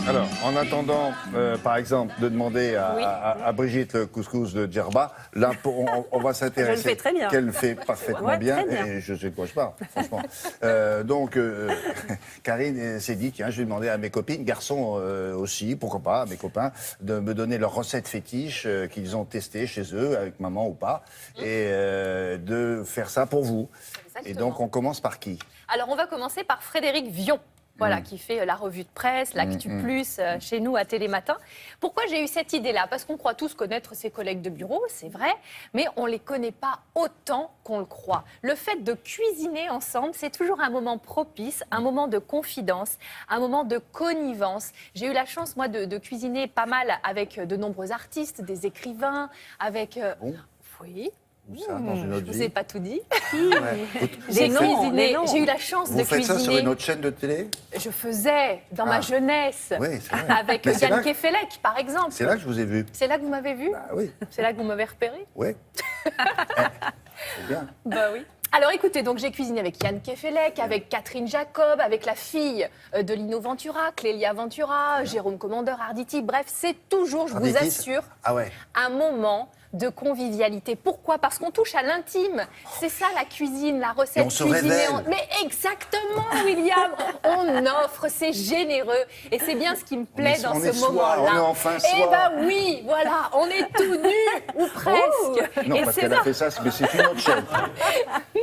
Alors, en attendant, par exemple, de demander Oui. à Brigitte le couscous de Djerba, là, on va s'intéresser. Je le fais très bien. Qu'elle fait parfaitement Ouais, bien, très bien. et je sais de quoi je parle, franchement. Donc, Karine s'est dit, tiens, je vais demander à mes copines, garçons aussi, pourquoi pas, à mes copains, de me donner leurs recettes fétiches qu'ils ont testées chez eux, avec maman ou pas, et de faire ça pour vous. Exactement. Et donc, on commence par qui? Alors, on va commencer par Frédéric Vion. Voilà, qui fait la revue de presse, l'Actu Plus chez nous à Télématin. Pourquoi j'ai eu cette idée-là? Parce qu'on croit tous connaître ses collègues de bureau, c'est vrai, mais on ne les connaît pas autant qu'on le croit. Le fait de cuisiner ensemble, c'est toujours un moment propice, un moment de confidence, un moment de connivence. J'ai eu la chance, moi, de cuisiner pas mal avec de nombreux artistes, des écrivains, avec... Bon. Oui. Où ça, dans une autre Je vous vie? ai pas tout dit. Ouais. J'ai cuisiné. J'ai eu la chance Vous de faites ça sur cuisiner. une autre chaîne de télé? Je faisais dans ma jeunesse Oui, c'est vrai. avec Mais c'est Yann là- Kefelec, par exemple. C'est là que je vous ai vu. C'est là que vous m'avez vu? Ah oui, C'est là que vous m'avez repéré? oui. C'est bien. Bah oui. Alors écoutez, donc j'ai cuisiné avec Yann Kefelec, avec Catherine Jacob, avec la fille de Lino Ventura, Clélia Ventura, Jérôme Commandeur, Arditi. Bref, c'est toujours, je vous Arditi, assure, Ah ouais. un moment de convivialité. Pourquoi? Parce qu'on touche à l'intime. C'est ça la cuisine, la recette Et on se cuisinée. révèle. Mais exactement, William. On offre, c'est généreux. Et c'est bien ce qui me plaît dans on ce est soi, moment-là. on est enfin Eh soi. ben oui, voilà, on est tout nus ou presque. Non, Et parce c'est qu'elle a ça. fait ça, mais c'est une autre chaîne.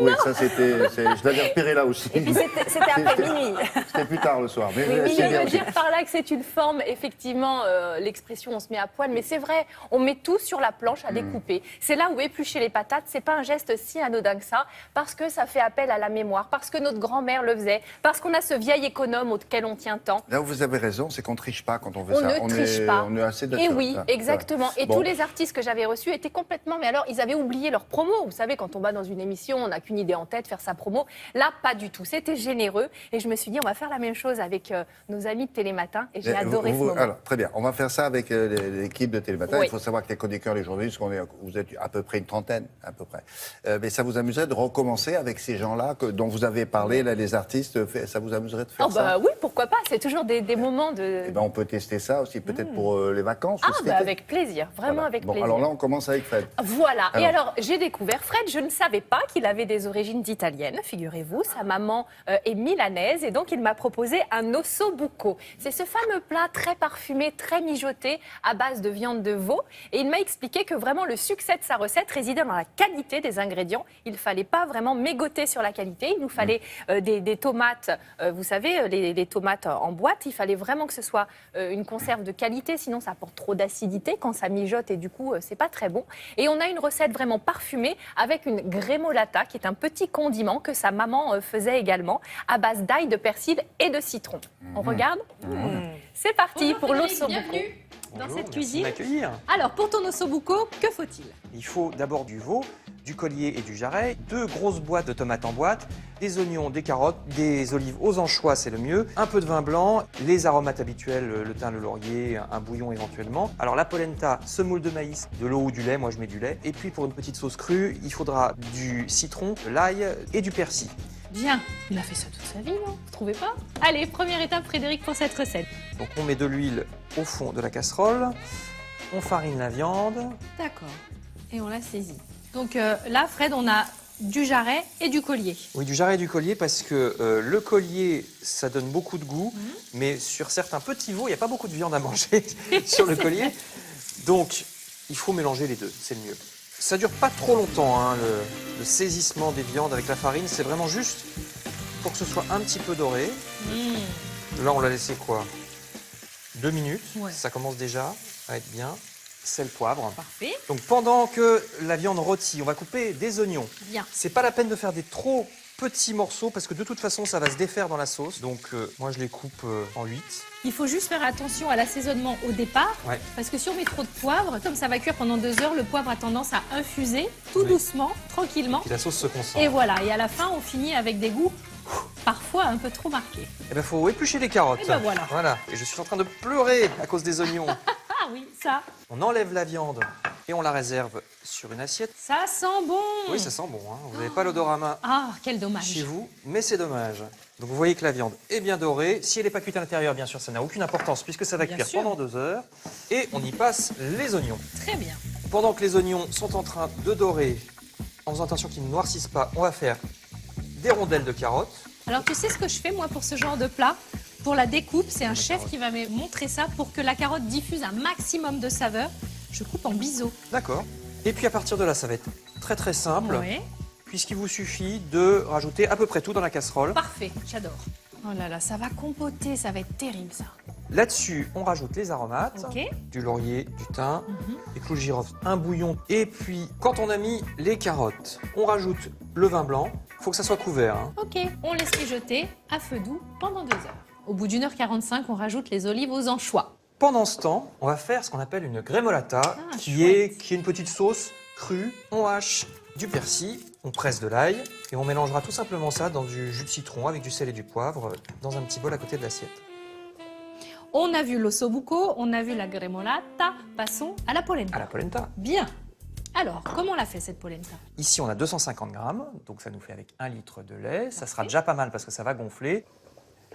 Oui, ça je l'avais repéré là aussi. Et puis c'était après minuit. C'était plus tard le soir. Mais Mais c'est je bien veux aussi. dire par là que c'est une forme, effectivement, l'expression on se met à poil, mais c'est vrai, on met tout sur la planche à découper. C'est là où éplucher les patates, c'est pas un geste si anodin que ça, parce que ça fait appel à la mémoire, parce que notre grand-mère le faisait, parce qu'on a ce vieil économe auquel on tient tant. Là où vous avez raison, c'est qu'on ne triche pas quand on fait On ça. ne triche pas. On est assez de Et ça. oui, Ça, exactement. ça. Et Bon. tous les artistes que j'avais reçus étaient complètement... Mais alors, ils avaient oublié leur promo. Vous savez, quand on va dans une émission, on n'a qu'une idée en tête, faire sa promo. Là, pas du tout. C'était généreux. Et je me suis dit, on va faire la même chose avec nos amis de Télématin. Et j'ai adoré ce moment. Alors, très bien. On va faire ça avec l'équipe de Télématin. Oui. Il faut savoir que les chroniqueurs, les journalistes, vous êtes à peu près une trentaine, à peu près. Mais ça vous amuserait de recommencer avec ces gens-là dont vous avez parlé, là, les artistes. Ça vous amuserait de faire Oh ça? bah oui, pourquoi pas. C'est toujours des moments de... Eh ben, on peut tester ça aussi, peut-être pour les vacances. Ah, ou cet bah été. avec plaisir. Vraiment Voilà. avec Bon, plaisir. alors là, on commence avec Fred. Voilà. Et Alors. alors, j'ai découvert Fred. Je ne savais pas qu'il avait des origines italiennes, figurez-vous. Sa maman est milanaise et donc il m'a proposé un osso bucco. C'est ce fameux plat très parfumé, très mijoté à base de viande de veau. Et il m'a expliqué que vraiment le succès de sa recette résidait dans la qualité des ingrédients. Il ne fallait pas vraiment mégoter sur la qualité. Il nous fallait des tomates, vous savez, les tomates en boîte. Il fallait vraiment que ce soit une conserve de qualité, sinon ça apporte trop d'acidité quand ça mijote et du coup, c'est pas très bon. Et on a une recette vraiment parfumée avec une gremolata, qui est un petit condiment que sa maman faisait également, à base d'ail, de persil et de citron. On regarde C'est parti pour l'osso bucco. Bienvenue dans Bonjour, cette merci de cuisine. m'accueillir. Alors, pour ton osso bucco, que faut-il? Il faut d'abord du veau, du collier et du jarret, 2 grosses boîtes de tomates en boîte, des oignons, des carottes, des olives aux anchois, c'est le mieux, un peu de vin blanc, les aromates habituels, le thym, le laurier, un bouillon éventuellement. Alors la polenta, semoule de maïs, de l'eau ou du lait, moi je mets du lait. Et puis pour une petite sauce crue, il faudra du citron, de l'ail et du persil. Bien. Il a fait ça toute sa vie, non? Vous trouvez pas? Allez, première étape, Frédéric, pour cette recette. Donc on met de l'huile au fond de la casserole, on farine la viande. D'accord. Et on la saisit. Donc là, Fred, on a du jarret et du collier. Oui, du jarret et du collier parce que le collier, ça donne beaucoup de goût, mais sur certains petits veaux, il n'y a pas beaucoup de viande à manger sur le collier. Donc, il faut mélanger les deux, c'est le mieux. Ça dure pas trop longtemps, hein, le saisissement des viandes avec la farine. C'est vraiment juste pour que ce soit un petit peu doré. Là, on l'a laissé quoi? 2 minutes. Ouais. Ça commence déjà à être bien. Sel, poivre. Parfait. Donc, pendant que la viande rôtit, on va couper des oignons. Bien. C'est pas la peine de faire des trop petits morceaux parce que de toute façon, ça va se défaire dans la sauce. Donc, moi, je les coupe en 8. Il faut juste faire attention à l'assaisonnement au départ, Ouais. parce que si on met trop de poivre, comme ça va cuire pendant 2 heures, le poivre a tendance à infuser tout Oui. doucement, tranquillement. Et la sauce se concentre. Et voilà, et à la fin, on finit avec des goûts parfois un peu trop marqués. Eh ben, faut éplucher les carottes. Et ben voilà. Voilà. Et je suis en train de pleurer à cause des oignons. Ah oui, ça. On enlève la viande et on la réserve sur une assiette. Ça sent bon. Oui, ça sent bon, hein. Vous n'avez pas l'odorama Ah, quel dommage. chez vous, mais c'est dommage. Donc vous voyez que la viande est bien dorée. Si elle n'est pas cuite à l'intérieur, bien sûr, ça n'a aucune importance puisque ça va Bien cuire sûr. pendant 2 heures. Et on y passe les oignons. Très bien. Pendant que les oignons sont en train de dorer, en faisant attention qu'ils ne noircissent pas, on va faire des rondelles de carottes. Alors, tu sais ce que je fais, moi, pour ce genre de plat? Pour la découpe, c'est un chef qui va me montrer ça pour que la carotte diffuse un maximum de saveur. Je coupe en biseau. D'accord. Et puis à partir de là, ça va être très très simple, Oui. puisqu'il vous suffit de rajouter à peu près tout dans la casserole. Parfait, j'adore. Oh là là, ça va compoter, ça va être terrible, ça. Là-dessus, on rajoute les aromates, Ok. du laurier, du thym, des clous de girofle, un bouillon. Et puis, quand on a mis les carottes, on rajoute le vin blanc. Il faut que ça soit couvert, hein. Ok, on laisse mijoter à feu doux pendant 2 heures. Au bout d'1 h 45, on rajoute les olives aux anchois. Pendant ce temps, on va faire ce qu'on appelle une gremolata, qui chouette. est une petite sauce crue. On hache du persil, on presse de l'ail et on mélangera tout simplement ça dans du jus de citron avec du sel et du poivre dans un petit bol à côté de l'assiette. On a vu l'ossobuco, on a vu la gremolata. Passons à la polenta. À la polenta. Bien. Alors, comment on l'a fait cette polenta? Ici, on a 250 grammes, donc ça nous fait avec 1 litre de lait. Ça sera déjà pas mal parce que ça va gonfler.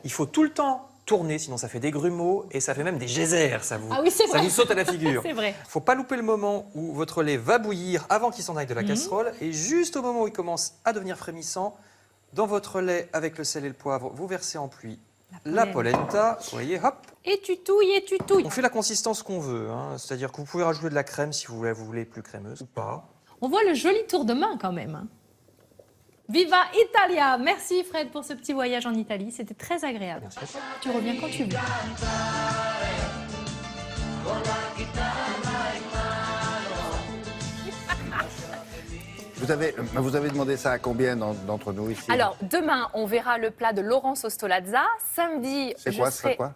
Il faut tout le temps tourner, sinon ça fait des grumeaux et ça fait même des geysers. Ça vous, Ah oui, c'est ça vrai. vous saute à la figure. C'est vrai. Il ne faut pas louper le moment où votre lait va bouillir avant qu'il s'en aille de la casserole. Et juste au moment où il commence à devenir frémissant, dans votre lait avec le sel et le poivre, vous versez en pluie la polenta. Vous voyez, hop. Et tu touilles, et tu touilles. On fait la consistance qu'on veut. Hein. C'est-à-dire que vous pouvez rajouter de la crème si vous voulez plus crémeuse ou pas. On voit le joli tour de main quand même. Hein. Viva Italia! Merci Fred pour ce petit voyage en Italie, c'était très agréable. Merci à toi. Tu reviens quand tu veux. Vous avez demandé ça à combien d'entre nous ici? Alors, demain, on verra le plat de Laurence Ostolazza. Samedi, C'est quoi, ce serait quoi?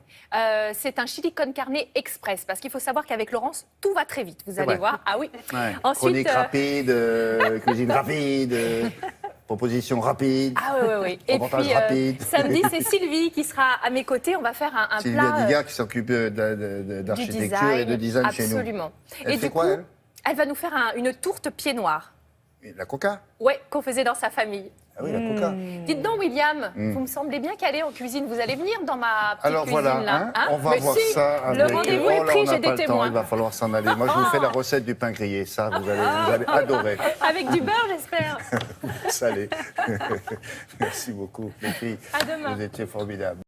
C'est un chili con carne express. Parce qu'il faut savoir qu'avec Laurence, tout va très vite. Vous allez vrai. voir. Ah oui. Ouais. Ensuite, Chronique rapide, cuisine rapide, proposition rapide. Ah oui, oui, oui. Et Reportage puis, rapide. samedi, c'est Sylvie qui sera à mes côtés. On va faire un Sylvia plat Digard qui s'occupe du d'architecture et de design chez nous. Absolument. Elle Et fait du quoi, coup, elle va nous faire une tourte pied noir. La coca? Ouais, qu'on faisait dans sa famille. Ah oui, la coca. Dites donc, William, vous me semblez bien calé en cuisine. Vous allez venir dans ma petite Alors cuisine voilà, là, hein, on va Mais voir si, ça avec... Le rendez-vous est là, pris, on n'a j'ai pas des le temps, témoins. il va falloir s'en aller. Moi, je vous fais la recette du pain grillé. Ça, vous allez adorer. Avec du beurre, j'espère. Salé. Merci beaucoup, les filles. À demain. Vous étiez formidables.